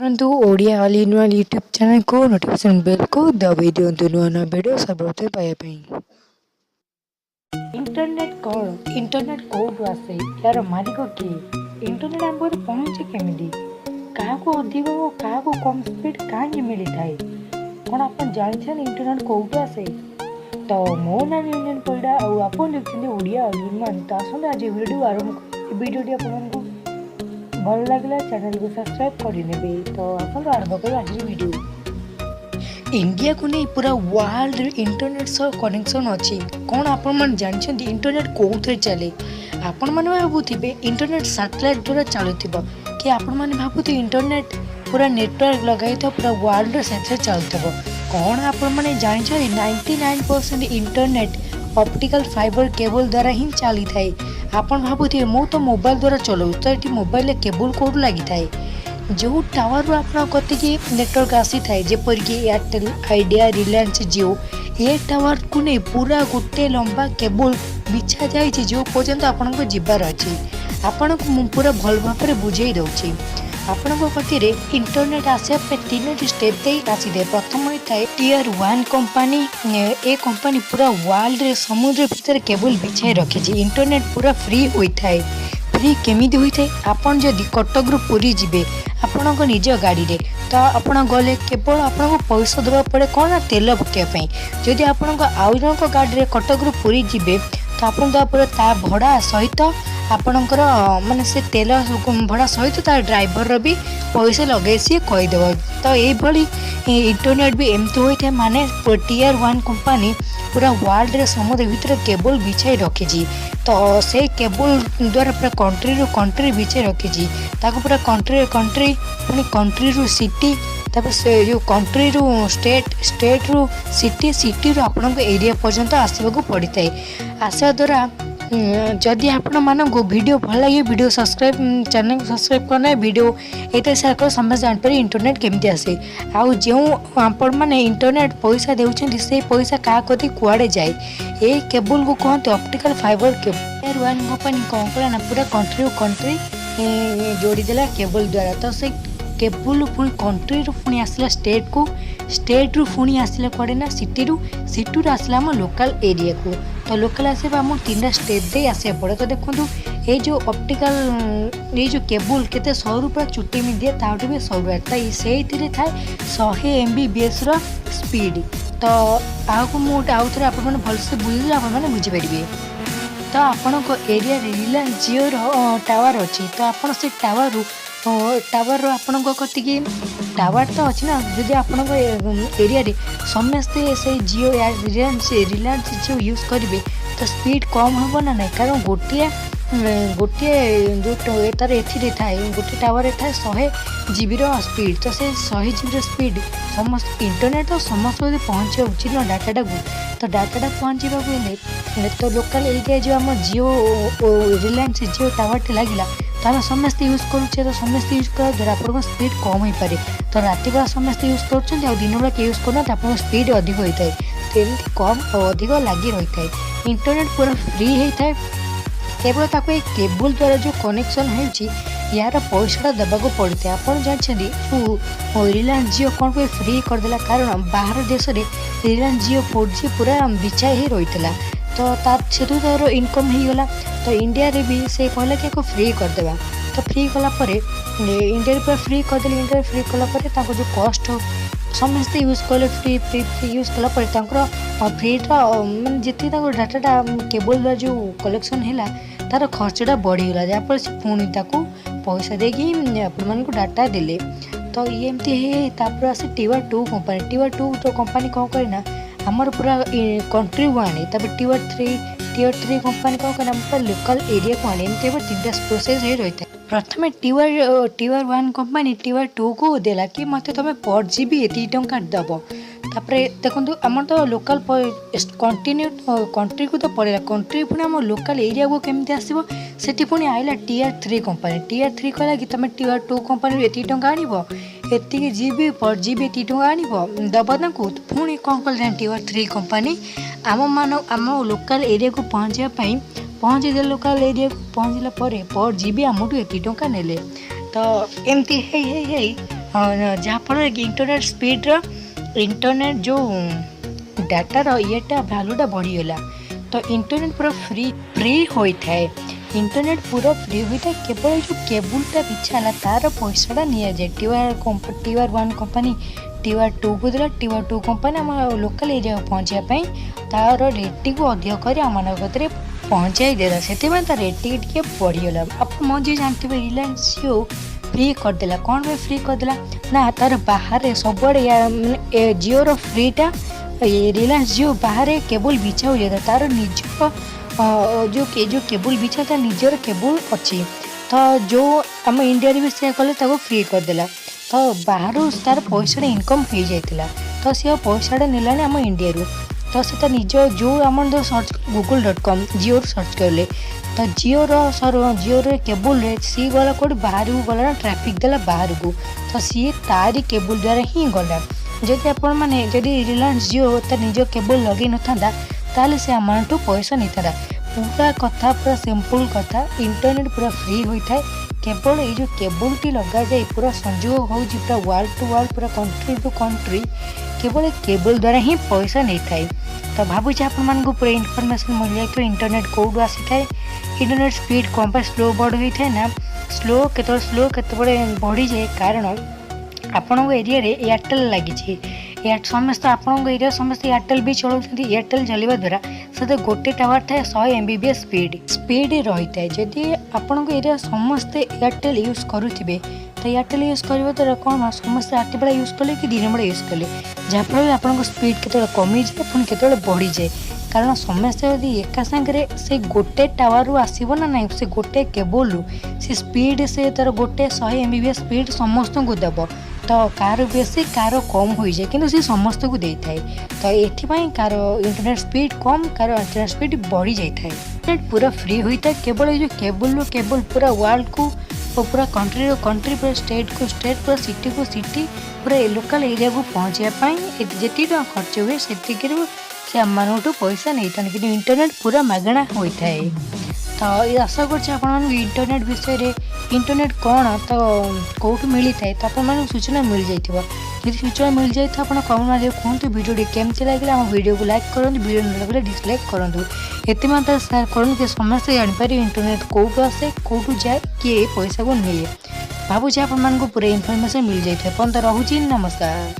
करंतु Odia all in one YouTube channel को notification bell को दबाई दिंतु नुआ नुआ वीडियो सर्वप्रथम पाइबा। इंटरनेट कौन इंटरनेट कौटू आसे यार मालिक किए इंटरनेट आम पाखे पहुँचे केमिति क्या अधिक और क्या कम स्पीड कहीं मिली थाए कौन आप जानते इंटरनेट कौटू आसे। तो मो नाम यूनियन परिडा आप देखते ओडिया ऑल इन वन। तो आसते आज वीडियो आरंभ वीडियोटी आपको भल लगे चैनल को सब्सक्राइब करने। तो आप आरंभ कर आज वीडियो। इंडिया को नहीं पूरा वर्ल्ड इंटरनेट सह कनेक्शन अच्छी कौन आपण जानते इंटरनेट कौन चले आपण मैंने भावुवे इंटरनेट सैटेलाइट द्वारा चलुव कि आपण मैंने भावुवे इंटरनेट पूरा नेटवर्क लगाई पूरा वर्ल्ड से चलुव कौन आपण मैंने जानते 99% इंटरनेट ऑप्टिकल फाइबर केबल द्वारा ही चली थाए। आपण भावुवे मु तो मोबाइल द्वारा चलाऊ तो ये मोबाइल केबल कौट लगी थाए जो टावर आप नेटवर्क आसी थाए जेपरिक एयरटेल आइडिया रिलायंस जियो ये टावर को नहीं पूरा गोटे लंबा केबल बिछा जाए जो पर्यंत आपण को जीवार अच्छी आपण को पूरा भल भाव में बुझे दूसरी आपण पाखे इंटरनेट आसापे तीन स्टेप दे आसी थाए। प्रथम होता है टियर 1 कंपनी ए कंपनी पूरा वर्ल्ड रे समुद्र भितर केबल बिछाई रखी इंटरनेट पूरा फ्री होता है। फ्री केमिति होता है आपन जदि कटक रु पुरी जिबे आपण निज गाड़ी रे तो आपण गले केवल आपन पैसा देवा पड़े कौन ना तेल पकाइबाई जदि आपण आउ जन गाड़ी रे कटक रु पुरी जिबे तो आपन ता भड़ा सहित आपणकर माने से तेल भड़ा सहित ता ड्राइवर भी पैसा लगे सी कहीदेव। तो ये इंटरनेट भी एमती होता है माने टियर 1 कंपनी पूरा वर्ल्ड रे समुद्र भीतर केबल बिछाई रखी तो से केबल द्वारा पूरा कंट्री रु कंट्री बिछाई रखी पूरा कंट्री पुणी कंट्री रु सिटी तापर से जो कंट्री रु स्टेट रु सिटी रु आपण एरिया पर्यंत आसवाक पड़ी था। आसा द्वारा जदि आपण मानक वीडियो भल लगे वीडियो सब्सक्राइब चैनल सब्सक्राइब करना वीडियो ये सेयार कर समस्त जानपर इंटरनेट केमती आसे आउ जो आपण मैंने इंटरनेट पैसा देउछन से पैसा क्या कति कुआड़े जाए ये केबल को कहते optical fibre cable. Tier 1 company कौन कला ना पूरा कंट्री कंट्री जोड़ीदेला केबल द्वारा तो से केबल पुणी कंट्री रु पुणी आसला स्टेट रु पुणी आसला कड़े ना सिटी रु आसला आम लोकल एरिया को तो लोकल आसवा आम 3टा स्टेप दे आसा पड़े। तो देखो ये जो ऑप्टिकल ये जो केबल केते सरू पूरा चुटी में दिए ताठू भी सरू से थाए 100 MBps स्पीड। तो आपको मुझे आउ थे आप भलसे बुझे आपने बुझीपारे। तो आपण एरिया रिलायंस जियो टावर अच्छी तो आप से टावर आपण कति टावर तो अच्छी ना जदि आपण एरिया रे समस्ते से जियो या रिलायंस जियो यूज करेंगे तो स्पीड कम हम ना ना कारण गोटे जो तार एथि थाए गोटे टावर थाए 100 GB स्पीड तो से 100 GB स्पीड समस्त इंटरनेट तो समस्त पहुँचा उचित ना डाटाटा को तो डाटाटा पहुँचा तो लोकल एरिया जो आम जियो रिलायंस जियो टावर लगिला तो आम समस्त यूज करुचे तो समस्त यूज कर द्वारा आप स्पीड कम हो पारे। तो राति बेला समस्त यूज कर दिन बेला किए यूज करना तो आप स्पीड अधिक होता है तो एमती कम और अधिक लगी रही है। इंटरनेट पूरा फ्री होता है केवल ताको एक केबल द्वारा जो कनेक्शन हो यार पैसा देवाक पड़ता है। आप जानते जो रिलायंस जियो कौन को फ्री करदेला कारण बाहर देश में रिलायंस जियो 4G पूरा बिछाई ही रही है तो से तार इनकम होगला। तो इंडिया रे भी से कहला कि फ्री करदेवा तो फ्री कलापर इंडिया पूरा फ्री करदे इंडिया फ्री कलापर जो कस्ट समस्ते यूज कले फ्री फ्री फ्री यूज कलापर फ्रीटा मैंने जितनी डाटाटा केबल द्वारा जो कलेक्शन है तार खर्चटा बढ़ीगला जहाँफल से पुणी पैसा देकी आपण डाटा देले। तो ये एमती आसे टियर 2 कंपनी कौन करे आमर पूरा कंट्री को आने टियर 3 कंपनी कौन करना पूरा लोकल एरिया को आने 3टा प्रोसेस हो रही है। प्रथम टियर 1 कंपनी टियर 2 को देला कि मत तुम पर GB एति टंका दब तापरे देखो आम तो लोकल कंट्री को तो पड़ेगा कंट्री पुणी आम लोकल एरिया को केमती आसो से पुणी आइला टियर 3 कंपनी टियर 3 कहला कि तुम टियर 2 कंपनी एति टंका आनी GB पर GB एति टंका आनी दबा पुणी कौन कल टियर 3 कंपनी आम लोकल एरिया को पहुँचे दे लोकल एरिया को पहुँचला पर GB आमठू एति टंका नेले। तो एमती जहाँफल कि इंटरनेट जो डाटार येटा भैल्यूटा बढ़ीगला। तो इंटरनेट पूरा फ्री होता है। इंटरनेट पूरा फ्री होता है केवल जो केबुलटा बिछा है तार पैसाटा नि जाए। टीआर 1 कंपनी टीआर 2 को देला। टीआर 2 कंपनी आम लोकल एरिया पहुँचापी तार रेटिंग को अधिक कर आम कतरे पहुँचाई देला से तार रेटिंग टी बढ़ीगला। आप मझे जानते रिलायंस जियो फ्री करदेला। कौन पे फ्री करदेला ना तार बाहर सबुआड़े जिओर फ्रीटा रिलायंस जियो बाहर केबल बिछा हो जाता। तार निज जो केबल बिछा तार निजर केबल अच्छी। तो जो आम इंडिया भी से कले फ्री करदेला। तो बाहर तार पैसा इनकम हो जाता। तो सी पैसा नेला आम इंडिया। तो से निज जो आम सर्च google.com जिओ सर्च कले तो जिओर केबुल सी गला कौट बाहर को गला ट्राफिक देला बाहर को। तो सी तारी केबुल द्वारा ही गला। जदि आपण मैंने जदि रिलायंस जिओ तार निज केबल लगे न था ताले से आम पैसा नहीं था। पूरा कथा पूरा सिंपल कथा इंटरनेट पूरा फ्री होता है। केवल ये जो केबल टी लगा जाए पूरा संजोग हो पूरा वर्ल्ड टू वर्ल्ड पूरा कंट्री टू कंट्री केवल केबल द्वारा ही पैसा नहीं थाए। तो भावुँ आपण पूरा इनफर्मेशन मिल जाए इंटरनेट कौटू आसी था। इंटरनेट स्पीड कम पर स्लो बढ़ होता है ना स्लो केतबे बढ़ी जाए कारण आपण एरिया एयरटेल लगी समस्त आपण एरिया समस्त एयरटेल भी चलाऊँ। एयरटेल चलवा द्वारा से गोटे टावर था 100 MBPS स्पीड रही है। जदि आपण एरिया समस्ते एयरटेल यूज करुवे तो एयरटेल यूज करने द्वारा कौन समस्ते रात बेला यूज कले कि दिन बेला यूज कले जहाँफल आप स्पीड के कमी जाए पुणी के बढ़ी जाए। कारण समस्ते यदि एका सांगे से गोटे टावर आसब ना ना से गोटे केबल से स्पीड से तार गोटे 100 MBPS स्पीड समस्त को देव। तो कार बेसी कार कम हो जाए कि सी समस्त को दे थाए। तो ये कार इंटरनेट स्पीड कम कार इंटरनेट स्पीड बढ़ी जाए। इंटरनेट पूरा फ्री होता है केवल जो केबल पूरा वर्ल्ड को पूरा कंट्री पूरा स्टेट को स्टेट पूरा सिटी को सिटी पूरा लोकल एरिया को पहुँचापी जी खर्च हुए से मानू पैसा नहीं था कि इंटरनेट पूरा मागणा होता है। तो ये आशा कर इंटरनेट विषय इंटरनेट कौन तो कौटू मिली था तो आप सूचना मिल जाइए। यदि सूचना मिल जाए तो आप कमेंट मारे कहूँ वीडियो केमती लगे आम वीडियो को लाइक करूँ वीडियो न लगे डिसलाइक करूँ। ये मात्र सेयार करूँ कि समस्त जापर इंटरनेट कौटू आसे कौटू जाए किए पैसा को नहीं भावुँ आप पूरा इनफर्मेशन मिल जाए। तो रोचे नमस्कार।